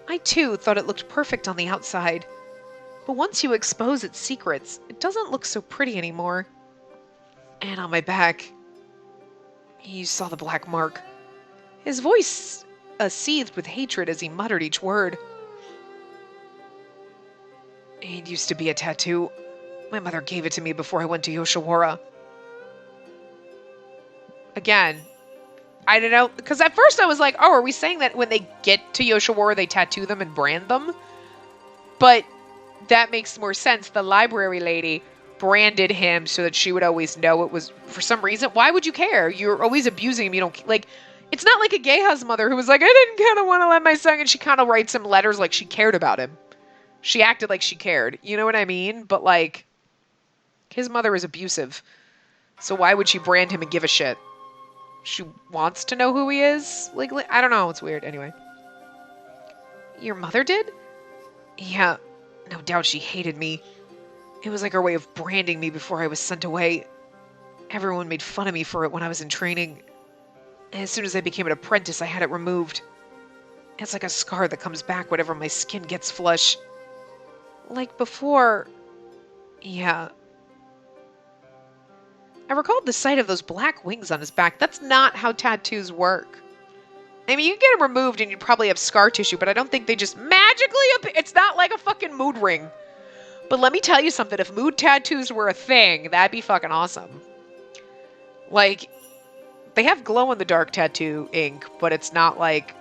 I too thought it looked perfect on the outside. But once you expose its secrets, it doesn't look so pretty anymore. And on my back, you saw the black mark. His voice seethed with hatred as he muttered each word. It used to be a tattoo. My mother gave it to me before I went to Yoshiwara. Again, I don't know, because at first I was like, oh, are we saying that when they get to Yoshiwara, they tattoo them and brand them? But that makes more sense. The library lady branded him so that she would always know it was, for some reason. Why would you care? You're always abusing him. You don't, like, it's not like Ohgiya's mother who was like, I didn't kind of want to let my son, and she kind of writes him letters like she cared about him. She acted like she cared. You know what I mean? But, like, his mother is abusive. So why would she brand him and give a shit? She wants to know who he is? Like, I don't know. It's weird. Anyway. Your mother did? Yeah. No doubt she hated me. It was like her way of branding me before I was sent away. Everyone made fun of me for it when I was in training. As soon as I became an apprentice, I had it removed. It's like a scar that comes back whenever my skin gets flush. Like before... Yeah. I recalled the sight of those black wings on his back. That's not how tattoos work. I mean, you can get them removed and you'd probably have scar tissue, but I don't think they just magically appear. It's not like a fucking mood ring. But let me tell you something. If mood tattoos were a thing, that'd be fucking awesome. Like, they have glow-in-the-dark tattoo ink, but it's not like...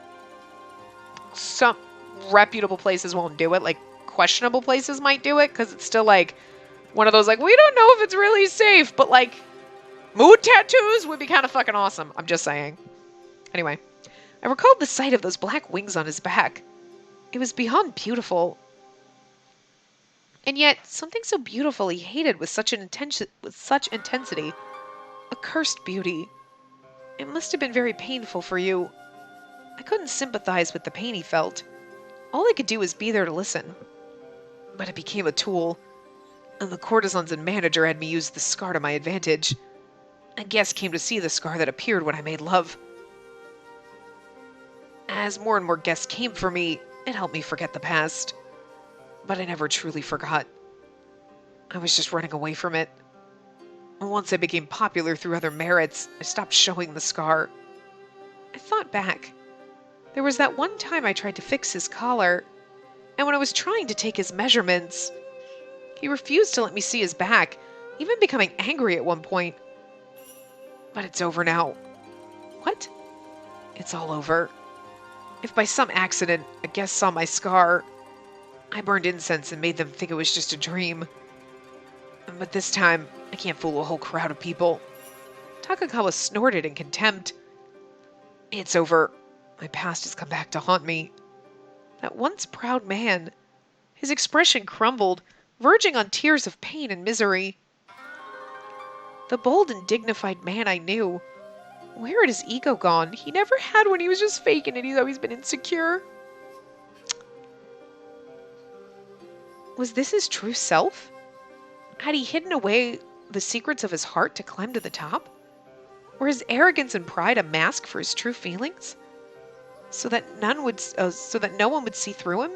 Some reputable places won't do it. Like, questionable places might do it, because it's still like one of those, like, we don't know if it's really safe, but like, mood tattoos would be kind of fucking awesome. I'm just saying. Anyway, I recalled the sight of those black wings on his back. It was beyond beautiful. And yet, something so beautiful he hated with such intensity. A cursed beauty. It must have been very painful for you. I couldn't sympathize with the pain he felt. All I could do was be there to listen. But it became a tool, and the courtesans and manager had me use the scar to my advantage. A guest came to see the scar that appeared when I made love. As more and more guests came for me, it helped me forget the past. But I never truly forgot. I was just running away from it. Once I became popular through other merits, I stopped showing the scar. I thought back. There was that one time I tried to fix his collar, and when I was trying to take his measurements, he refused to let me see his back, even becoming angry at one point. But it's over now. What? It's all over. If by some accident a guest saw my scar, I burned incense and made them think it was just a dream. But this time, I can't fool a whole crowd of people. Takagawa snorted in contempt. It's over. My past has come back to haunt me. That once proud man, his expression crumbled, verging on tears of pain and misery. The bold and dignified man I knew. Where had his ego gone? He never had one. He was just faking it. He's always been insecure. Was this his true self? Had he hidden away the secrets of his heart to climb to the top? Were his arrogance and pride a mask for his true feelings? So that so that no one would see through him?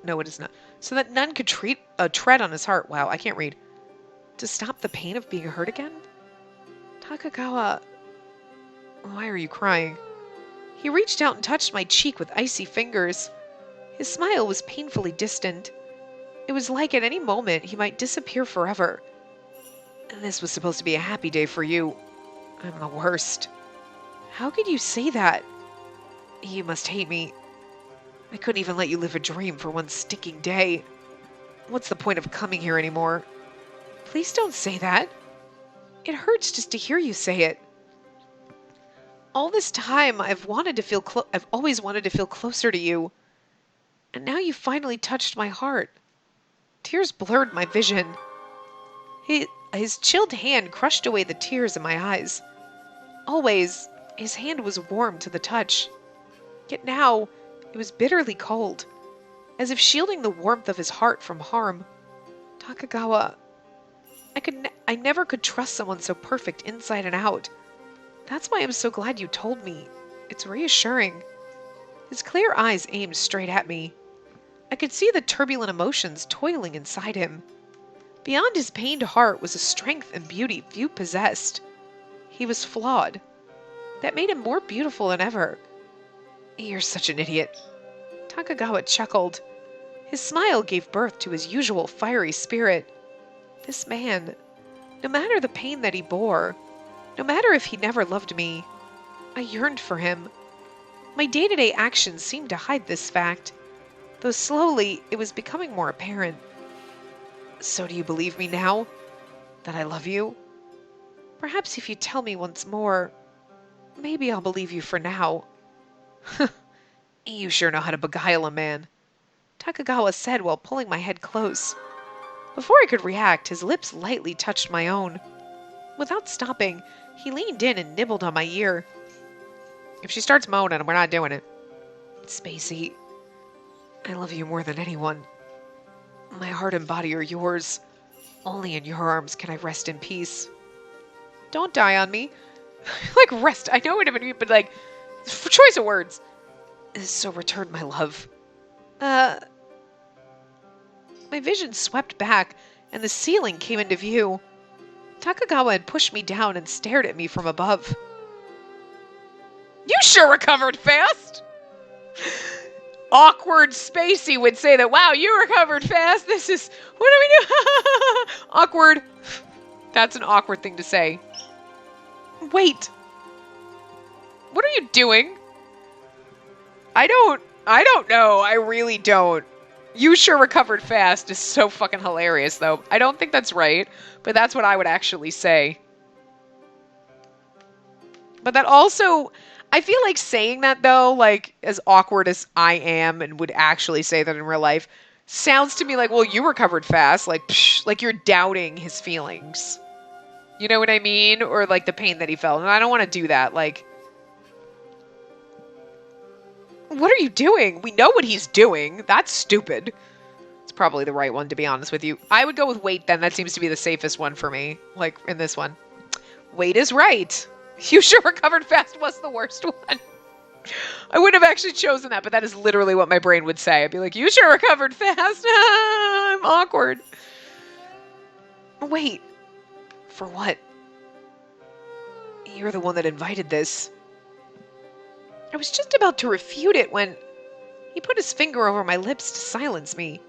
No, it is not. So that none could tread on his heart. Wow, I can't read. To stop the pain of being hurt again? Takagawa, why are you crying? He reached out and touched my cheek with icy fingers. His smile was painfully distant. It was like at any moment he might disappear forever. And this was supposed to be a happy day for you. I'm the worst. How could you say that? You must hate me. I couldn't even let you live a dream for one sticking day. What's the point of coming here anymore? Please don't say that. It hurts just to hear you say it. All this time, I've always wanted to feel closer to you. And now you finally touched my heart. Tears blurred my vision. His chilled hand crushed away the tears in my eyes. Always, his hand was warm to the touch. Yet now, it was bitterly cold, as if shielding the warmth of his heart from harm. Takagawa, I never could trust someone so perfect inside and out. That's why I'm so glad you told me. It's reassuring. His clear eyes aimed straight at me. I could see the turbulent emotions toiling inside him. Beyond his pained heart was a strength and beauty few possessed. He was flawed. That made him more beautiful than ever. You're such an idiot. Takagawa chuckled. His smile gave birth to his usual fiery spirit. This man, no matter the pain that he bore, no matter if he never loved me, I yearned for him. My day-to-day actions seemed to hide this fact, though slowly it was becoming more apparent. So do you believe me now? That I love you? Perhaps if you tell me once more, maybe I'll believe you for now. You sure know how to beguile a man, Takagawa said while pulling my head close. Before I could react, his lips lightly touched my own. Without stopping, he leaned in and nibbled on my ear. If she starts moaning, we're not doing it. Spacey, I love you more than anyone. My heart and body are yours. Only in your arms can I rest in peace. Don't die on me. Like rest, I know what I mean, but like, choice of words. So return my love. My vision swept back, and the ceiling came into view. Takagawa had pushed me down and stared at me from above. You sure recovered fast! Awkward Spacey would say that, wow, you recovered fast. What do we do? Awkward. That's an awkward thing to say. Wait. What are you doing? I don't know. I really don't. You sure recovered fast is so fucking hilarious, though. I don't think that's right, but that's what I would actually say. But that also, I feel like saying that, though, like, as awkward as I am and would actually say that in real life, sounds to me like, well, you recovered fast. Like, psh, like you're doubting his feelings. You know what I mean? Or, like, the pain that he felt. And I don't want to do that. Like, what are you doing? We know what he's doing. That's stupid. It's probably the right one, to be honest with you. I would go with wait, then. That seems to be the safest one for me. Like, in this one. Wait is right. You sure recovered fast was the worst one. I wouldn't have actually chosen that, but that is literally what my brain would say. I'd be like, you sure recovered fast? I'm awkward. Wait. For what? You're the one that invited this. I was just about to refute it when he put his finger over my lips to silence me.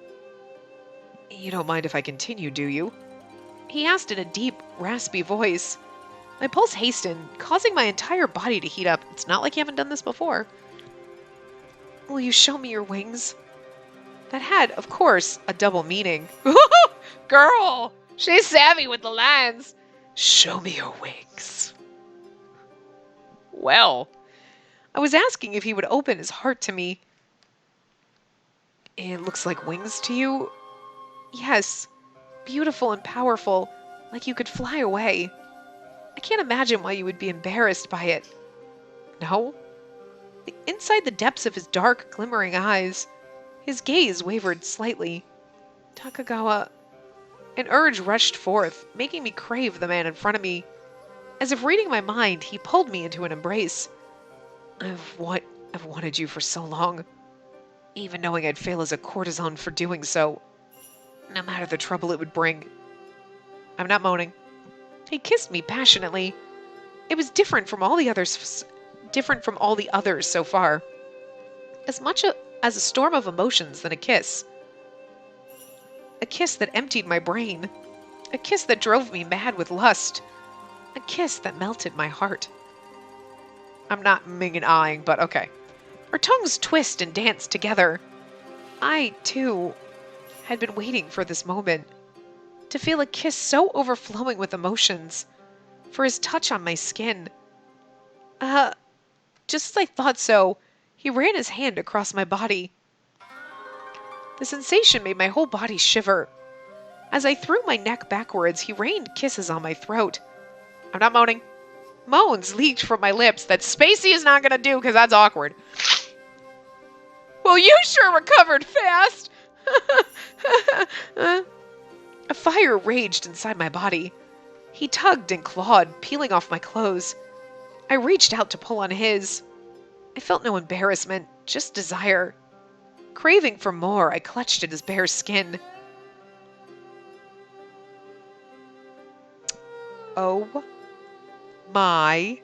You don't mind if I continue, do you? He asked in a deep, raspy voice. My pulse hastened, causing my entire body to heat up. It's not like you haven't done this before. Will you show me your wings? That had, of course, a double meaning. Girl! She's savvy with the lines. Show me your wings. Well, I was asking if he would open his heart to me. It looks like wings to you? Yes, beautiful and powerful, like you could fly away. I can't imagine why you would be embarrassed by it. No? Inside the depths of his dark, glimmering eyes, His gaze wavered slightly. Takagawa. An urge rushed forth, making me crave the man in front of me. As if reading my mind, he pulled me into an embrace. I've wanted you for so long, even knowing I'd fail as a courtesan for doing so, no matter the trouble it would bring. I'm not moaning. He kissed me passionately. It was different from all the others so far. As much as a storm of emotions than a kiss. A kiss that emptied my brain. A kiss that drove me mad with lust. A kiss that melted my heart. I'm not ming and ahing, but okay. Our tongues twist and dance together. I, too, had been waiting for this moment. To feel a kiss so overflowing with emotions. For his touch on my skin. Just as I thought so, he ran his hand across my body. The sensation made my whole body shiver. As I threw my neck backwards, he rained kisses on my throat. I'm not moaning. Moans leaked from my lips that Spacey is not going to do because that's awkward. Well, you sure recovered fast. A fire raged inside my body. He tugged and clawed, peeling off my clothes. I reached out to pull on his. I felt no embarrassment, just desire. Craving for more, I clutched at his bare skin. Oh my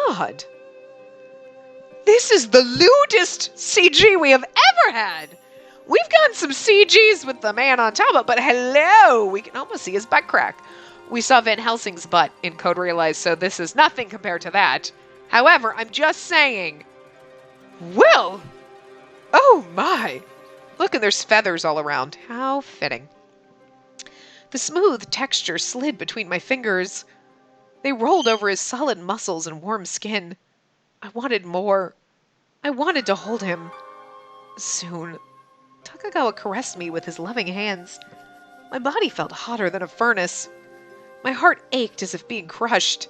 God. This is the lewdest CG we have ever had. We've gotten some CGs with the man on top of it, but hello, we can almost see his butt crack. We saw Van Helsing's butt in Code Realized, so this is nothing compared to that. However, I'm just saying, well, oh my. Look, and there's feathers all around. How fitting. The smooth texture slid between my fingers. They rolled over his solid muscles and warm skin. I wanted more. I wanted to hold him. Soon. Takagawa caressed me with his loving hands. My body felt hotter than a furnace. My heart ached as if being crushed.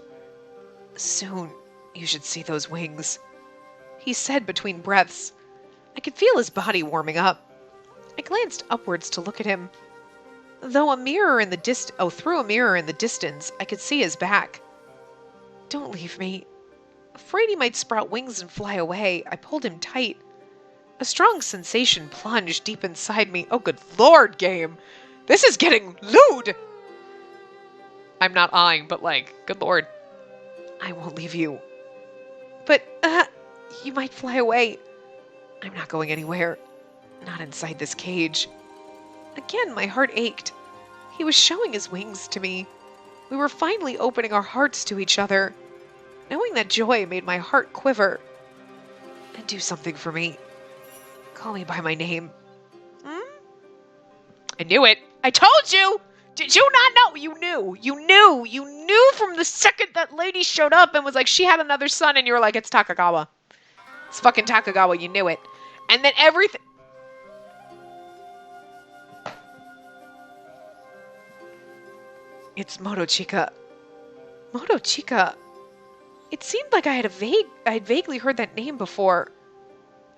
Soon, you should see those wings, he said between breaths. I could feel his body warming up. I glanced upwards to look at him. Through a mirror in the distance, I could see his back. Don't leave me. Afraid he might sprout wings and fly away, I pulled him tight. A strong sensation plunged deep inside me. Oh, good Lord, game. This is getting lewd. I'm not eyeing, but good Lord. I won't leave you. But, you might fly away. I'm not going anywhere. Not inside this cage. Again, my heart ached. He was showing his wings to me. We were finally opening our hearts to each other. Knowing that joy made my heart quiver. And do something for me. Call me by my name. I knew it. I told you! Did you not know? You knew. You knew from the second that lady showed up and was like, she had another son, and you were like, it's Takagawa. It's fucking Takagawa. You knew it. And then everything... It's Motochika. Motochika. It seemed like I had vaguely heard that name before.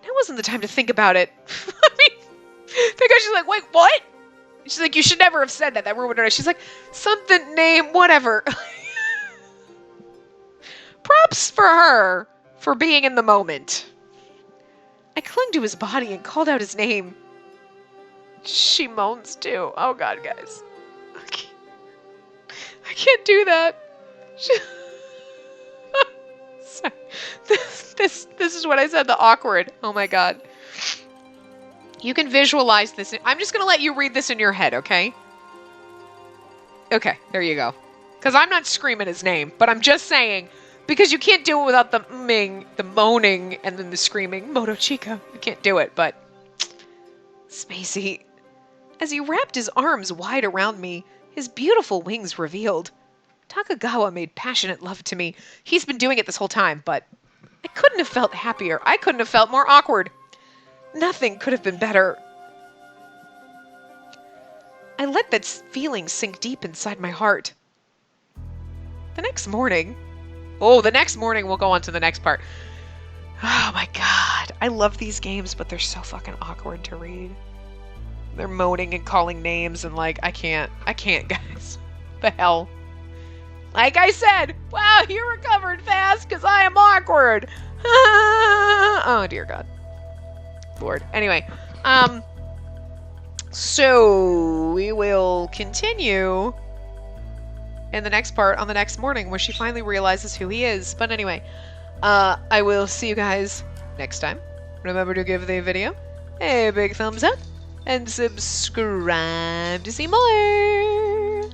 That wasn't the time to think about it. I mean, because she's like, wait, what? She's like, you should never have said that. That ruined her. She's like, something, name, whatever. Props for her for being in the moment. I clung to his body and called out his name. She moans too. Oh God, guys. I can't do that. Sorry. This is what I said, the awkward. Oh my God. You can visualize this. I'm just going to let you read this in your head, okay? Okay, there you go. Because I'm not screaming his name, but I'm just saying, because you can't do it without the mming, the moaning, and then the screaming. Motochika. You can't do it, but... Spacey. As he wrapped his arms wide around me, his beautiful wings revealed. Takagawa made passionate love to me. He's been doing it this whole time, but I couldn't have felt happier. I couldn't have felt more awkward. Nothing could have been better. I let that feeling sink deep inside my heart. The next morning we'll go on to the next part. Oh my god. I love these games, but they're so fucking awkward to read. They're moaning and calling names and like, I can't, guys. The hell. Like I said, wow, you recovered fast because I am awkward. Oh dear God. Lord. Anyway, so we will continue in the next part on the next morning where she finally realizes who he is. But anyway, I will see you guys next time. Remember to give the video a big thumbs up and subscribe to see more.